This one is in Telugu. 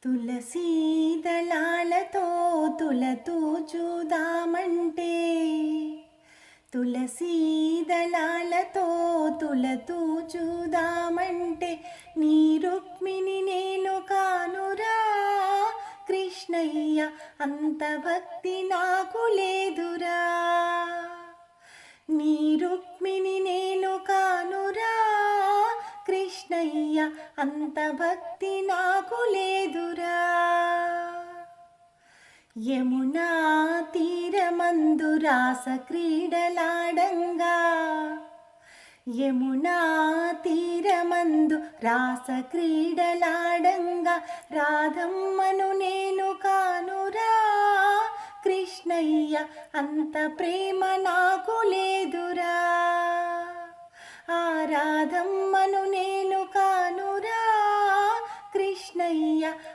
తులసీ దళాలతో తులతూచుదామంటే తులసీ దళాలతో తులతూచుదామంటే నీ రుక్మిణి నేను కానురా కృష్ణయ్య, అంత భక్తి నాకు లేదురా. నీ రుక్మిణి నేను కానురా కృష్ణయ్య, అంత భక్తి నాకు లేదురా. యమునా తీరమందు రాస క్రీడలాడంగా, యమునా తీరమందు రాస క్రీడలాడంగా రాధమ్మను నేను కానురా కృష్ణయ్య, అంత ప్రేమ నాకు లేదురా. ఆ రాధమ్మను నేను కానురా కృష్ణయ్య,